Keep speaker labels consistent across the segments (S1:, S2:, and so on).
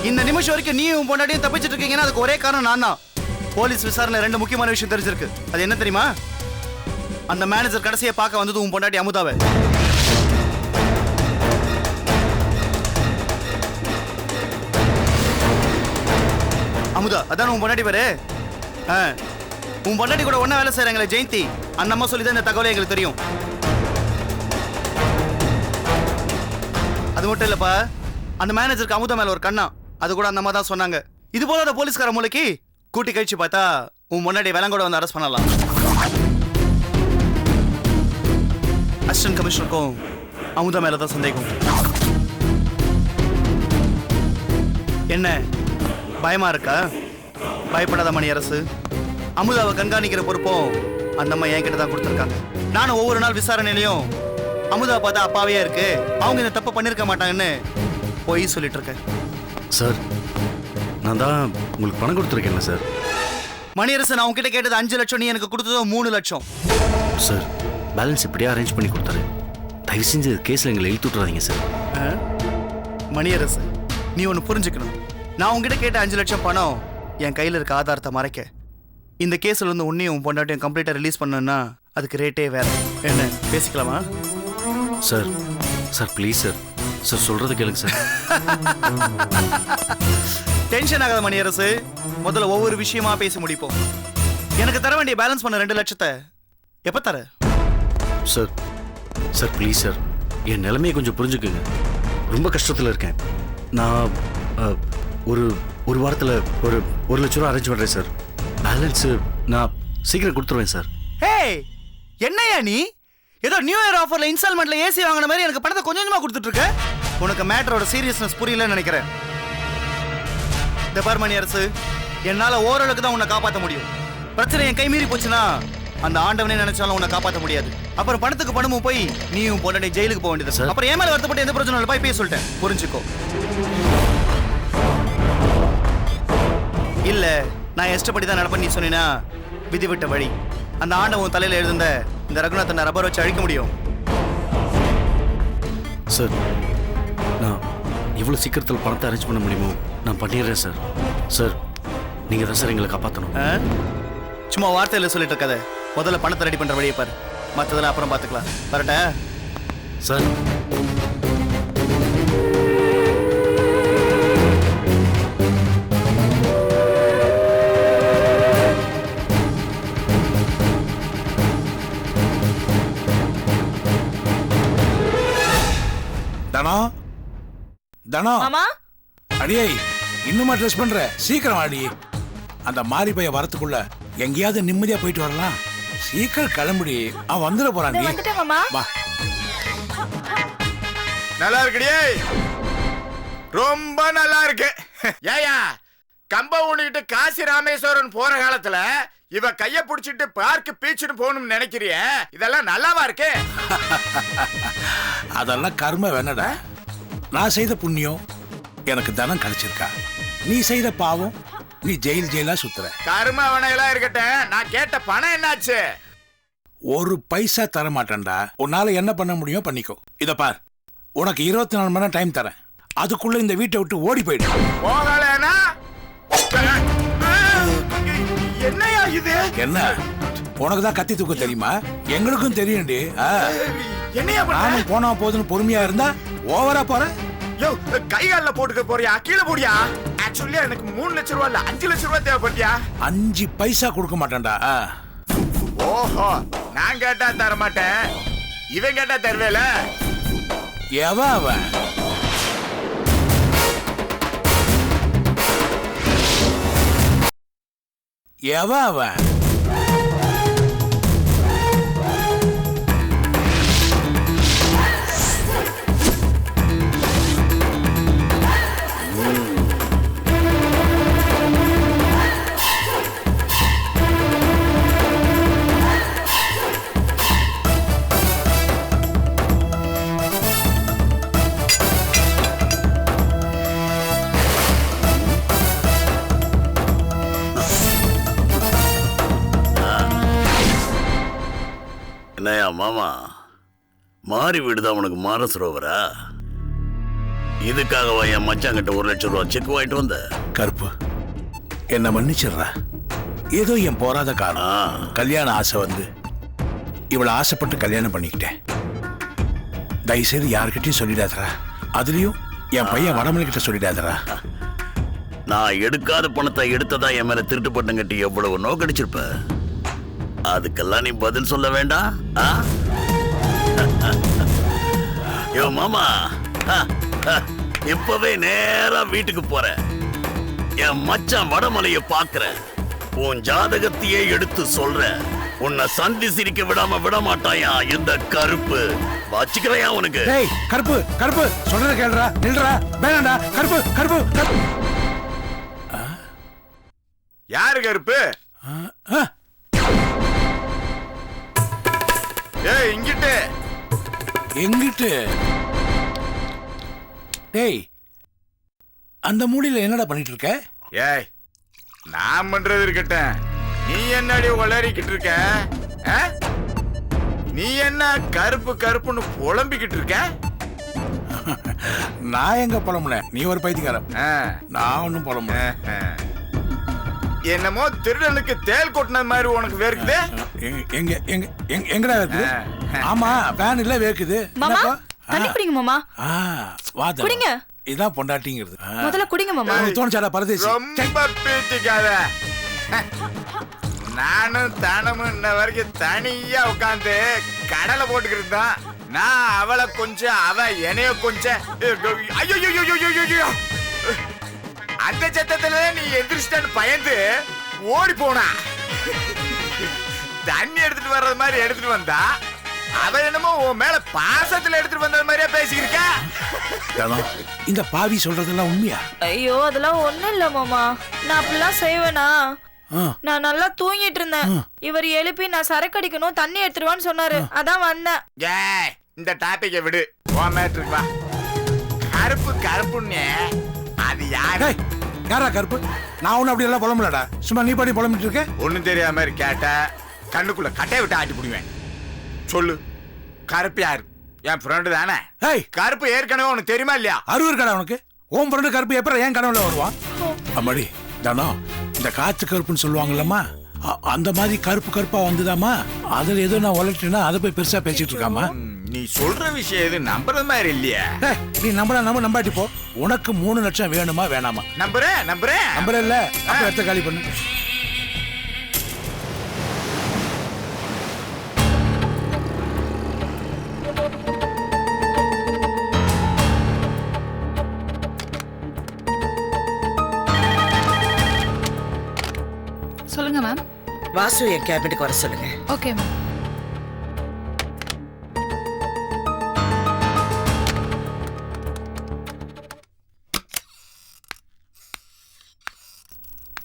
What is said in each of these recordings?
S1: இந்த நிமிஷம் வரைக்கும் நீ உன் பொண்டாட்டியும் தப்பிச்சிட்டு இருக்கீங்கன்னா அதுக்கு ஒரே காரணம் நான் தான். போலீஸ் விசாரணை 2 முக்கியமான விஷயம் தெரிஞ்சிருக்கு. அது என்ன தெரியுமா? அந்த மேனேஜர் கடைசியை பார்க்க வந்தது உன் பொண்டாட்டி அமுதாவை. அமுதா அதான் உன் பொண்டாட்டி பேரு. உன் பொண்டாட்டி கூட ஒன்னா வேலை செய்யறாங்களே ஜெயந்தி, அந்த அம்மா சொல்லிதான் இந்த தகவலை எங்களுக்கு தெரியும். அது மட்டும் இல்லப்பா, அந்த மேனேஜருக்கு அமுதா மேல ஒரு கண்ணா, அது கூட அந்த அம்மா தான் சொன்னாங்க. இது போல அந்த போலீஸ்கார மூளைக்கு கூட்டி கழிச்சு பார்த்தா உன் முன்னாடி விலங்கோட வந்து அரெஸ்ட் பண்ணலாம். அசிஸ்டன்ட் கமிஷனருக்கும் அமுதா மேல தான் சந்தேகம். என்ன பயமா இருக்கா? பயப்படாத மணியரசு. அமுதாவை கண்காணிக்கிற பொறுப்பும் அந்த அம்மா என்கிட்ட தான் கொடுத்துருக்காங்க. நானும் ஒவ்வொரு நாள் விசாரணையிலையும் அமுதா பார்த்தா அப்பாவே இருக்கு, அவங்க இந்த தப்பு பண்ணிருக்க மாட்டாங்கன்னு போய் சொல்லிட்டு இருக்கேன்.
S2: சார், நான் தான் உங்களுக்கு பணம் கொடுத்துருக்கேன்ல சார்.
S1: மணியரசு, நான் உங்ககிட்ட கேட்டது 5 லட்சம், நீ எனக்கு கொடுத்ததோ 3 லட்சம்.
S2: சார், பேலன்ஸ் இப்படியே அரேஞ்ச் பண்ணி கொடுத்தாரு. தயவு செஞ்சு கேஸில் எங்களை இழுத்து விட்டுறாதீங்க சார்.
S1: மணியரசு, நீ ஒன்று புரிஞ்சுக்கணும். நான் உங்ககிட்ட கேட்ட 5 லட்சம் பணம் என் கையில் இருக்க ஆதாரத்தை மறைக்க. இந்த கேஸில் வந்து உன்னையும் உன் பொண்டாட்டியும் கம்ப்ளீட்டாக ரிலீஸ் பண்ணணும்னா அதுக்கு ரேட்டே வேற. என்ன பேசிக்கலாமா?
S2: Sir sir please sir, sir சொல்றது கேளுங்க சார்.
S1: டென்ஷன் ஆகாத மணியரசு, முதல்ல ஒவ்வொரு விஷயமா பேசி முடிப்போம். எனக்கு தர வேண்டிய பேலன்ஸ் பண்ண 2 லட்சத்தை எப்ப தர?
S2: சார் சார் ப்ளீஸ் சார், என் நிலைமையை கொஞ்சம் புரிஞ்சுக்குங்க. ரொம்ப கஷ்டத்தில் இருக்கேன். நான் ஒரு வாரத்தில் ஒரு லட்ச ரூபா அரேஞ்ச் பண்ணுறேன் சார். பேலன்ஸு நான் சீக்கிரம் கொடுத்துருவேன் சார்.
S1: ஹே, என்னையா நீ ஏதோ நியூ இயர் ஆஃபர்ல இன்ஸ்டால்மெண்ட்ல ஏசி வாங்கின மாதிரி எனக்கு பணத்தை கொஞ்சம் கொஞ்சமா கொடுத்துட்டு இருக்க? உனக்கு மேட்டரோட சீரியஸ்னஸ் புரியலன்னு நினைக்கிறேன். இந்த பார் மணியரசு, என்னால ஓரளவுக்கு தான் உன்னை காப்பாற்ற முடியும். பிரச்சனை என் கை மீறி போச்சுன்னா அந்த ஆண்டவனே நினைச்சாலும் உன்னை காப்பாற்ற முடியாது. அப்புறம் பணத்துக்கு பணமும் போய் நீயும் பொண்டாட்டி ஜெயிலுக்கு போக வேண்டியது சார். அப்புறம் ஏமால வருத்தப்பட்டு எந்த பிரச்சனை இல்லை, போய் பேச சொல்லிட்டேன், புரிஞ்சுக்கோ. இல்ல நான் இஷ்டப்படி தான் நடப்பேன் நீ சொன்னீங்கன்னா விதி விட்ட வழி. அந்த ஆண்டவன் தலையில எழுந்த இந்த ரகுநாதன் ரப்பர் வச்சு அழிக்க முடியும்.
S2: சார், நான் எவ்வளோ சீக்கிரத்தில் பணத்தை அரேஞ்ச் பண்ண முடியுமோ நான் பண்ணிடுறேன் சார். சார், நீங்கள் தான் சார் எங்களை காப்பாற்றணும்.
S1: சும்மா வார்த்தையில் சொல்லிட்டு இருக்காத, முதல்ல பணத்தை ரெடி பண்ணுற வழியை பாரு, மற்றதெல்லாம் அப்புறம் பார்த்துக்கலாம். வரட்டா
S2: சார்?
S3: தனோ அடியே, இன்னுமா ட்ரெஸ் பண்ற? சீக்கிரம் ஆடி. அந்த மாறி பைய வரத்துக்குள்ள எங்கேயாவது நிம்மதியா போயிட்டு வரலாம். சீக்கிரம் கிளம்புடி, அவன் வந்துட போறான்.
S4: நல்லா இருக்குடியே, ரொம்ப நல்லா இருக்கு. ஏயா, கம்ப ஊனிட்டு காசி ராமேஸ்வரன் போற காலத்துல இவ கைய புடிச்சிட்டு பார்க்கு பீச்சுன்னு போகணும்னு நினைக்கிறிய? இதெல்லாம் நல்லாவா இருக்கு?
S3: அதெல்லாம் கர்ம வேணடா. நான் செய்த புண்ணியம் எனக்கு தனம் கிடைச்சிருக்கா, நீ செய்த பாவம் நீ ஜெயிலா சுத்துற.
S4: கர்ம வனையெல்லாம் இருக்கட்டும், நான் கேட்ட பணம் என்னாச்சு?
S3: ஒரு பைசா தர மாட்டேன்டா. உன்னால என்ன பண்ண முடியும் பண்ணிக்கோ. இத பார், உனக்கு 24 மணி நேரம் டைம் தரேன். அதுக்குள்ள இந்த வீட்டை விட்டு ஓடி போயிடு.
S4: போகலனா என்னையா இது?
S3: என்ன உனக்கு தான் கத்தி தூக்க தெரியுமா? எங்களுக்கும் தெரியும்டி.
S4: என்னையா பண்ண?
S3: போனா போதுன்னு பொறுமையா இருந்தா ஓவரா போற.
S4: யோ, கைகால போட்டுக்க போறியா? கீழே போடியா? ஆக்சுவலி எனக்கு 3 லட்சம் ரூபாய் இல்ல 5 லட்சம் ரூபாய் தேவைப்பட்டியா?
S3: 5 பைசா கொடுக்க மாட்டேன்டா.
S4: ஓஹோ, நான் கேட்டா தர மாட்டேன், இவன் கேட்டா தருவேல.
S3: அவன் அவன்
S5: என்னையா மாமா, மாறி வீடுதான் உனக்கு மானசரோவரா? இதுக்காகவா என் மச்சாங்கிட்ட 1 லட்சம் ரூபாய் செக் வாங்கிட்டு வந்த?
S3: கருப்பு, என்ன மன்னிச்சிடுறா. ஏதோ என் போராத காலம் கல்யாண ஆசை வந்து இவளை ஆசைப்பட்டு கல்யாணம் பண்ணிக்கிட்டேன். தயவுசெய்து யாருக்கிட்டையும் சொல்லிடாதரா. அதுலயும் என் பையன் வடமலை கிட்ட சொல்லிடாதரா.
S5: நான் எடுக்காத பணத்தை எடுத்ததா என் மேல திருட்டு பட்டம் கட்டி எவ்வளவு நோக்கடிச்சிருப்ப. அதுக்கெல்லாம் நீ பதில் சொல்ல வேண்டாம். யோ மாமா, இப்பவே நேரா வீட்டுக்கு போற. என் மச்சான் வடமலைய பாக்குற. உன் ஜாதகத்தையே எடுத்து சொல்ற. உன்னை சந்தி சிரிக்க விடாம விட மாட்டாயா இந்த கருப்பு. வச்சுக்கிறையா உனக்கு?
S3: டேய் கருப்பு, கருப்பு சொல்றத கேளுடா. நில்றா, வேணாம்டா. கருப்பு, கருப்பு, கருப்பு.
S4: யாரு கருப்பு? ஏய் இங்கிட்டு
S3: எங்கிட்டு? டேய் அந்த மூடியில என்னடா பண்ணிட்டு இருக்க?
S4: ஏய் நான் பண்றது இருக்கட்டும், நீ என்னடி உளறிக்கிட்டு இருக்க? நீ என்ன கருப்பு கருப்புன்னு புலம்பிக்கிட்டு இருக்க?
S3: நான் எங்க புலம்புன? நீ ஒரு பைத்தியக்காரன். நான் ஒன்னும் புலம்புன.
S4: என்னமோ திருடனுக்கு தேல் கொட்டின மாதிரி உனக்கு வேர்க்குது.
S3: எங்க எங்க எங்கடா வேர்க்குது? ஆமா ஃபேன் இல்ல வேர்க்குது.
S6: மாமா தண்ணி குடிங்க மாமா.
S3: வா
S6: குடிங்க.
S3: இதான் பொண்டாட்டிங்கிறது.
S6: முதல்ல குடிங்க மாமா.
S3: தோணுச்சாடா பரதேசி.
S4: ரொம்ப பீத்திக்காத. நானும் தானமும் இன்ன வரைக்கும் தனியா உட்காந்து கடலை போட்டுக்கிட்டு தான். நான் அவளை கொஞ்சம், அவ என்னைய கொஞ்சம். ஐயோ அந்த சத்தத்துல நீ எந்திரிச்சிட்டான்னு பயந்து ஓடி போனா. தண்ணி எடுத்துட்டு வர்றது மாதிரி எடுத்துட்டு வந்தா அவ என்னமோ உன் மேல பாசத்துல எடுத்துட்டு வந்த மாதிரியா பேசிக்கிருக்க.
S3: இந்த பாவி சொல்றதெல்லாம் உண்மையா?
S6: ஐயோ அதெல்லாம் ஒண்ணும் இல்ல மாமா. நான் அப்படிலாம் செய்வேனா? நான் நல்லா தூங்கிட்டு இருந்தேன். இவர் எழுப்பி நான் சரக்கு அடிக்கணும் தண்ணி எடுத்துருவான்னு சொன்னாரு. அதான் வந்தேன்.
S4: இந்த டாபிக்கை விடு, உன் மேட்ருக்கு வா. கருப்பு கருப்புன்னு அது யாரு?
S3: யாரா கருப்பு? நான் ஒண்ணு அப்படி எல்லாம் புலம்பலடா. சும்மா நீ பாடி புலம்பிட்டு இருக்க.
S4: ஒண்ணும் தெரியாம மாதிரி கேட்ட கண்ணுக்குள்ள கட்டையை விட்டு ஆட்டி புடுவேன். சொல்லு, கருப்பு யாரு? என் ஃப்ரெண்டு தானே. கருப்பு ஏற்கனவே உனக்கு தெரியுமா இல்லையா?
S3: அறிவு இருக்கடா உனக்கு? உன் ஃப்ரெண்டு கருப்பு எப்ப என் கனவுல வருவான்? அம்மாடி தானோ இந்த காத்து கருப்புன்னு சொல்லுவாங்கல்லம்மா, அந்த மாதிரி கருப்பு கருப்பா வந்துதாமா. அதுல ஏதோ நான் உலட்டினா அதை போய் பெருசா பேசிட்டு இருக்காமா.
S4: நீ சொல்ற விஷயம் எது நம்புறது மாதிரி இல்லையா?
S3: நீ நம்பாட்டி போ. உனக்கு 3 லட்சம் வேணுமா வேணாமா?
S4: நம்புறேன்.
S3: நம்புற இல்ல அப்ப எடுத்து காலி பண்ணு.
S7: சொல்லுங்க மேம்.
S8: வாசு என் கேபினுக்கு வர சொல்லுங்க.
S7: Okay ma'am.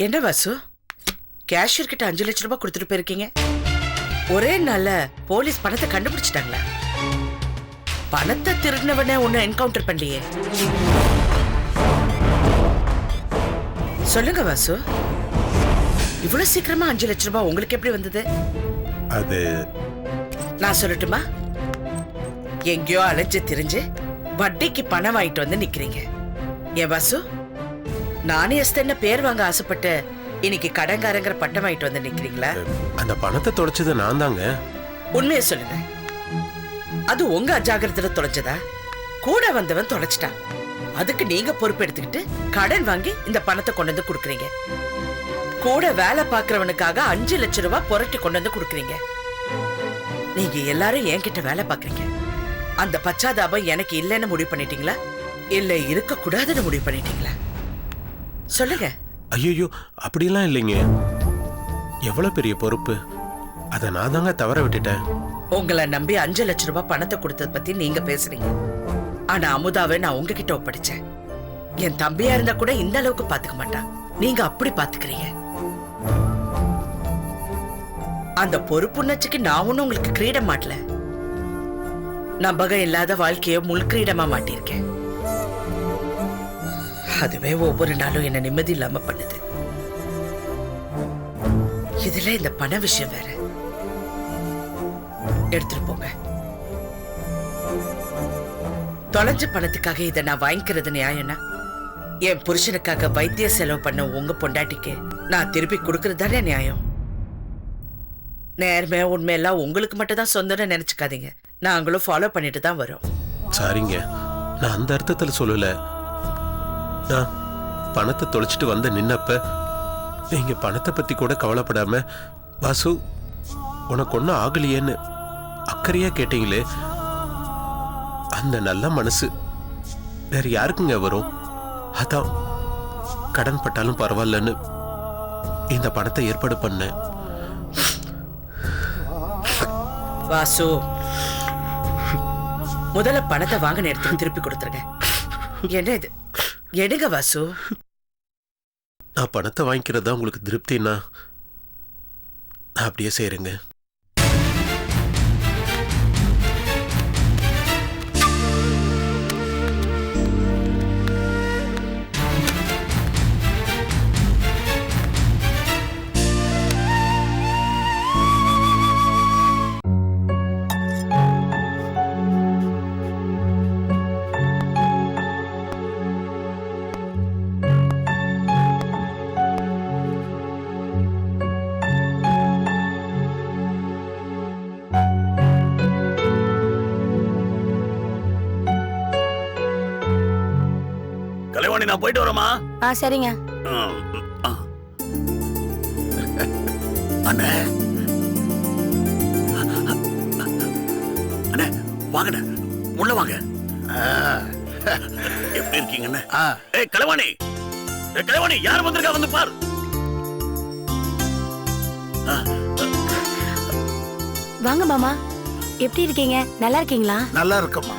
S8: என்ன வாசு, கேஷியர் கிட்ட 5 லட்சம் ரூபாய் கொடுத்துட்டு போயிருக்கீங்க. ஒரே நாள்ல போலீஸ் பணத்தை கண்டுபிடிச்சிட்டாங்களா? பணத்தை திருடினவன ஒண்ணு என்கவுண்டர் பண்ணலையே. சொல்லுங்க வாசு, இவ்வளவு சீக்கிரமா 5 லட்சம் ரூபாய் உங்களுக்கு எப்படி வந்தது?
S9: அது
S8: நான் சொல்லட்டுமா? எங்கேயோ அலைஞ்சு திரிஞ்சு வட்டிக்கு பணம் வாங்கிட்டு வந்து நிக்கிறீங்க. ஏன் வாசு, நானே எஸ்தன்ன பேர் வாங்க ஆசைப்பட்டு இன்னைக்கு கடன்காரங்கிற பட்டம் வாங்கிட்டு வந்து நிக்கிறீங்களா?
S9: அந்த பணத்தை தொலைச்சது நான் தாங்க.
S8: உண்மையை சொல்லுங்க, அது உங்க அஜாகிரதையில தொலைச்சதா? கூட வந்தவன் தொலைச்சிட்டான், அதுக்கு நீங்க பொறுப்பு எடுத்துக்கிட்டு கடன் வாங்கி இந்த பணத்தை கொண்டு வந்து கொடுக்குறீங்க. கூட வேலை பார்க்கறவனுக்காக 5 லட்சம் ரூபாய் புரட்டி கொண்டு வந்து கொடுக்குறீங்க. நீங்க எல்லாரும் என்கிட்ட வேலை பார்க்கறீங்க. அந்த பச்சாதாபம் எனக்கு இல்லைன்னு முடிவு பண்ணிட்டீங்களா, இல்ல இருக்க கூடாதுன்னு முடிவு பண்ணிட்டீங்களா? சொல்லுங்க.
S9: ஐயோ அப்படிலாம் இல்லைங்க. எவ்வளவு பெரிய பொறுப்பு, அதை நான் தாங்க தவற விட்டுட்டேன்.
S8: உங்களை நம்பி 5 லட்சம் ரூபாய் பணத்தை கொடுத்தத பத்தி நீங்க பேசுறீங்க. ஆனா அமுதாவை நான் உங்ககிட்ட ஒப்படைச்சேன். என் தம்பியா இருந்தா கூட இந்த அளவுக்கு பாத்துக்க மாட்டான். நீங்க அப்படி பாத்துக்கிறீங்க. அந்த பொறுப்புணர்ச்சிக்கு நான் ஒண்ணும் உங்களுக்கு கிரீடம் மாட்டல. நம்பகம் இல்லாத வாழ்க்கைய முள் கிரீடமா மாட்டிருக்கேன். அதுவே ஒவ்வொரு நாளும் என்ன நிம்மதி இல்லாம பண்ணுது. இதுல இந்த பண விஷயம் வேற. எடுத்துட்டு போங்க. தொலைஞ்ச பணத்துக்காக இதை நான் வாங்கிக்கிறது நியாயம்னா என் புருஷனுக்காக வைத்திய செலவு பண்ண உங்க பொண்டாட்டிக்கு நான் திருப்பி கொடுக்கறது தானே நியாயம். நேர்மை உண்மையெல்லாம் உங்களுக்கு மட்டும் தான் சொந்தம்னு நினைச்சுக்காதீங்க. நாங்களும் ஃபாலோ பண்ணிட்டு தான் வரோம்.
S9: சாரிங்க, நான் அந்த அர்த்தத்தில் சொல்லல. நான் பணத்தை தொலைச்சிட்டு வந்து நின்னப்ப நீங்க பணத்தை பத்தி கூட கவலைப்படாம வாசு உனக்கு ஒன்றும் ஆகலையேன்னு அக்கறையா கேட்டீங்களே, அந்த நல்ல மனசு வேற யாருக்குங்க வரும்? அதான் கடன் பட்டாலும் பரவாயில்லன்னு இந்த பணத்தை ஏற்பாடு பண்ணேன்.
S8: வாசு, முதல்ல பணத்தை வாங்க நேரத்துக்கு திருப்பி கொடுத்துருங்க. என்ன இது? எடுங்க வாசு.
S9: நான் பணத்தை வாங்கிக்கிறதா உங்களுக்கு திருப்தின்னா நான் அப்படியே செய்யறேங்க.
S5: கலைவாணி, நான் போயிட்டு வரமா?
S6: சரிங்க.
S5: அண்ணே அண்ணே, வாங்கண்ணே, உள்ள வாங்க. எப்படி இருக்கீங்கண்ணே? ஏய் கலைவாணி, கலைவாணி, யார் வந்திருக்கா வந்து பார்.
S6: வாங்க மாமா, எப்படி இருக்கீங்க? நல்லா இருக்கீங்களா?
S4: நல்லா இருக்கமா.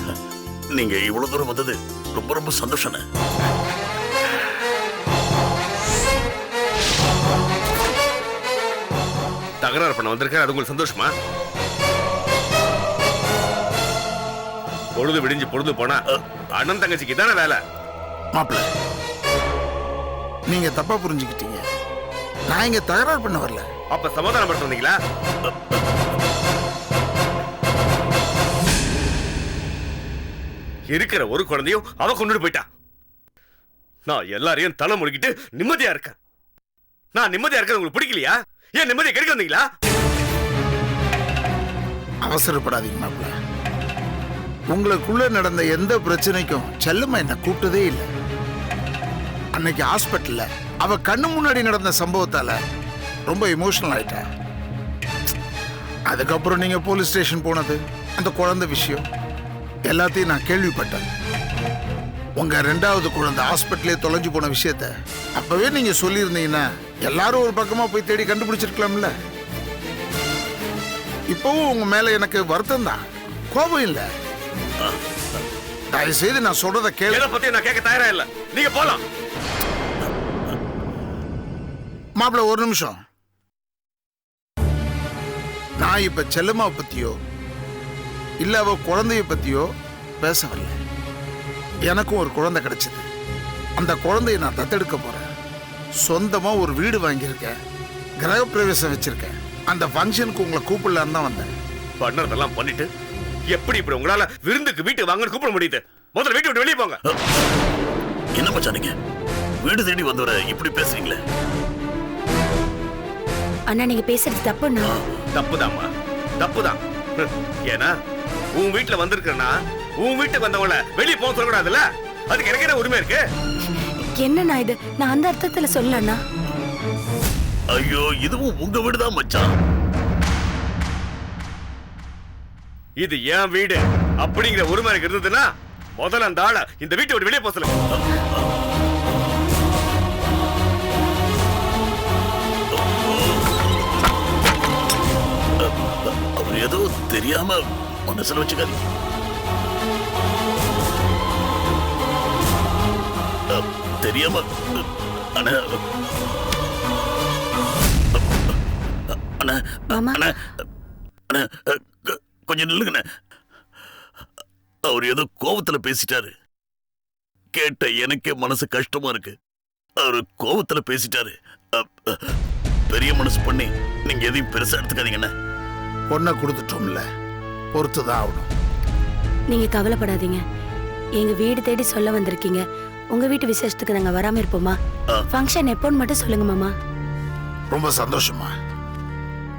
S5: நீங்க இவ்வளவு தூரம் வந்தது ரொம்ப ரொம்ப சந்தோஷம்.
S7: தகராறு பண்ண வந்திருக்க, அது உங்களுக்கு சந்தோஷமா? பொழுது விடிஞ்சு பொழுது போனா அண்ணன் தங்கச்சிக்கு தானே வேலை.
S3: மாப்பிள்ள, நீங்க தப்பா புரிஞ்சுக்கிட்டீங்க. நான் இங்க தகராறு பண்ண வரல.
S7: அப்ப சமாதானம் படுத்த வந்தீங்களா? இருக்கிற ஒரு குழந்தையும் அவ கொண்டுட்டு போயிட்டா. நான் எல்லாரையும் தலை முழுகிட்டு நிம்மதியா இருக்கேன். நான் நிம்மதியா இருக்கிறது உங்களுக்கு பிடிக்கலையா? ஏன் நிம்மதியை கிடைக்க வந்தீங்களா?
S3: அவசரப்படாதீங்க மாப்பிள்ள. உங்களுக்குள்ள நடந்த எந்த பிரச்சனைக்கும் செல்லம்மா என்ன கூப்பிட்டதே இல்லை. அன்னைக்கு ஹாஸ்பிட்டல்ல அவ கண்ணு முன்னாடி நடந்த சம்பவத்தால ரொம்ப எமோஷனல் ஆயிட்டா. அதுக்கப்புறம் நீங்க போலீஸ் ஸ்டேஷன் போனது, அந்த குழந்தை விஷயம் எல்லாத்தையும் நான் கேள்விப்பட்டேன். உங்க 2வது குழந்தை ஹாஸ்பிட்டலே தொலைஞ்சு போன விஷயத்த அப்பவே நீங்க சொல்லியிருந்தீங்கன்னா எல்லாரும் ஒரு பக்கமா போய் தேடி கண்டுபிடிச்சிருக்கலாம்ல. இப்பவும் உங்க மேல எனக்கு வருத்தம் தான், கோபம் இல்ல. தயவு செய்து நான் சொல்றத கேளு.
S7: பத்தி நான் கேட்க தயாரா இல்ல, நீங்க போலாம்.
S3: மாப்பிள்ள, ஒரு நிமிஷம். நான் இப்ப செல்லம்மா பத்தியோ இல்ல அவ குழந்தைய பத்தியோ பேச வரல. எனக்கும் ஒரு குழந்தை கிடைச்சது. அந்த குழந்தைய நான் தத்தெடுக்க போறேன். சொந்தமா ஒரு வீடு வாங்கியிருக்கேன், கிரகப்பிரவேசம் வச்சிருக்கேன். அந்த ஃபங்க்ஷனுக்கு உங்களை கூப்பிடலான்னு தான் வந்தேன்.
S7: பண்ணதெல்லாம் பண்ணிட்டு எப்படி இப்படி உங்களால விருந்துக்கு வீட்டுக்கு வாங்கன்னு கூப்பிட முடியுது? முதல்ல வீட்டை விட்டு வெளியே போங்க.
S5: என்ன மச்சானுங்க, வீடு தேடி வந்தவரை இப்படி பேசுறீங்களே?
S6: அண்ணா, நீங்க பேசுறது தப்புண்ணா.
S7: தப்புதாம்மா, தப்புதான். ஏன்னா உன் வீட்டுல வந்திருக்கா, உன் வீட்டுக்கு வந்தவங்கள வெளியே போக சொல்லக்கூடாதுல்ல? அதுக்கு எனக்கு என்ன உரிமை இருக்கு?
S6: என்னண்ணா இது? நான் அந்த அர்த்தத்துல சொல்லலண்ணா.
S5: ஐயோ, இதுவும் உங்க வீடுதான் மச்சான்.
S7: இது என் வீடு அப்படிங்கிற உரிமை எனக்கு இருந்ததுன்னா முதல்ல அந்த ஆளை இந்த வீட்டை விட்டு வெளியே போக சொல்லுங்க.
S5: அவர் ஏதோ தெரியாம மனசுல வச்சுக்காதீங்க. தெரியாம அண்ணா, அண்ணா, அண்ணா, அண்ணா, கொஞ்சம் நில்லுங்கண்ணே. அவர் ஏதோ கோபத்துல பேசிட்டாரு. கேட்ட எனக்கே மனசு கஷ்டமா இருக்கு. அவரு கோபத்துல பேசிட்டாரு. பெரிய மனசு பண்ணி நீங்க எதையும் பெருசா எடுத்துக்காதீங்கண்ணே.
S3: பொண்ணை கொடுத்துட்டோம்ல, பொறுத்துதான் ஆகணும்.
S6: நீங்க கவலைப்படாதீங்க.
S10: எங்க வீடு தேடி சொல்ல வந்திருக்கீங்க. உங்க வீட்டு விசேஷத்துக்கு நாங்க வராம இருப்போமா? ஃபங்க்ஷன் எப்போன்னு மட்டும் சொல்லுங்க மாமா.
S3: ரொம்ப சந்தோஷமா.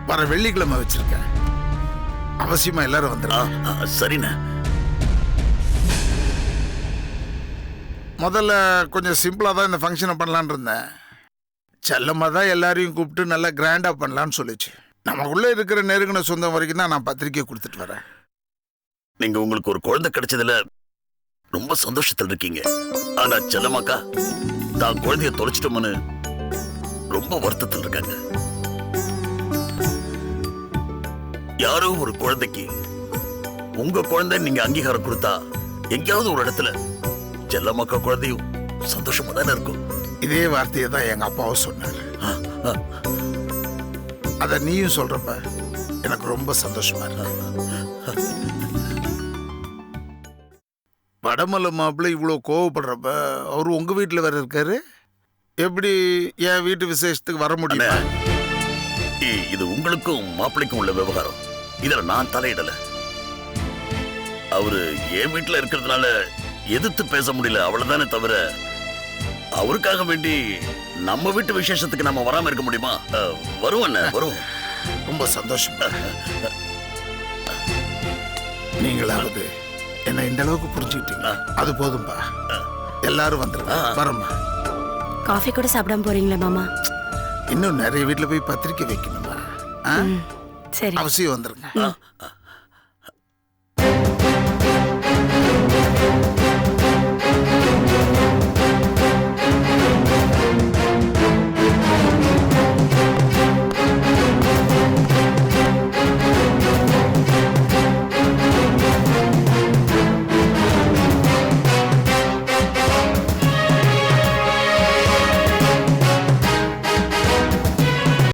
S3: வர வெள்ளிக்கிழமை வச்சிருக்கேன். அவசியமா எல்லாரும் வந்துடுங்க.
S5: சரிண்ணே.
S3: முதல்ல கொஞ்சம் சிம்பிளா தான் இந்த ஃபங்க்ஷனை பண்ணலான்னு இருந்தேன். செல்லம்மா தான் எல்லாரையும் கூப்பிட்டு நல்லா கிராண்டா பண்ணலான்னு சொல்லிச்சு. நமக்குள்ள இருக்கிற நெருங்கின சொந்தம் வரைக்கும் தான் நான் பத்திரிக்கை கொடுத்துட்டு வரேன்.
S5: நீங்க உங்களுக்கு ஒரு குழந்தை கிடைச்சதுல ரொம்ப சந்தோஷத்தில் இருக்கீங்க. ஆனா செல்லமாக்கா தான் குழந்தைய தொலைச்சிட்டோம்னு ரொம்ப வருத்தத்தில் இருக்காங்க. யாரோ ஒரு குழந்தைக்கு உங்க குழந்தை நீங்க அங்கீகாரம் கொடுத்தா எங்கேயாவது ஒரு இடத்துல செல்லமாக்கா குழந்தையும் சந்தோஷமா தானே இருக்கும்.
S3: இதே வார்த்தையை தான் எங்க அப்பாவும் சொன்னாரு. அத நீயும் சொல்றப்ப எனக்கு ரொம்ப சந்தோஷமா இருக்கு. வடமலை மாப்பிள்ளை இவ்வளவு கோவப்படுறப்ப அவரு உங்க வீட்டுல வேற இருக்காரு. எப்படி என் வீட்டு விசேஷத்துக்கு வர முடியல?
S5: இது உங்களுக்கும் மாப்பிள்ளைக்கும் உள்ள விவகாரம். இதுல நான் தலையிடல. அவரு என் வீட்டுல இருக்கிறதுனால எதிர்த்து பேச முடியல, அவ்வளவுதானே தவிர அவருக்காக வேண்டி நம்ம வீட்டு விசேஷத்துக்கு நம்ம வராம இருக்க முடியுமா? வருவோம் வருவோம்.
S3: ரொம்ப சந்தோஷம். நீங்களாவது என்ன இந்த அளவுக்கு புரிஞ்சுக்கிட்டீங்க, அது போதும்பா. எல்லாரும் வந்துருங்க. வரமா.
S10: காஃபி கூட சாப்பிடாம போறீங்களா மாமா?
S3: இன்னும் நிறைய வீட்டுல போய் பத்திரிக்கை வைக்கணுமா?
S10: சரி,
S3: அவசியம் வந்துருங்க.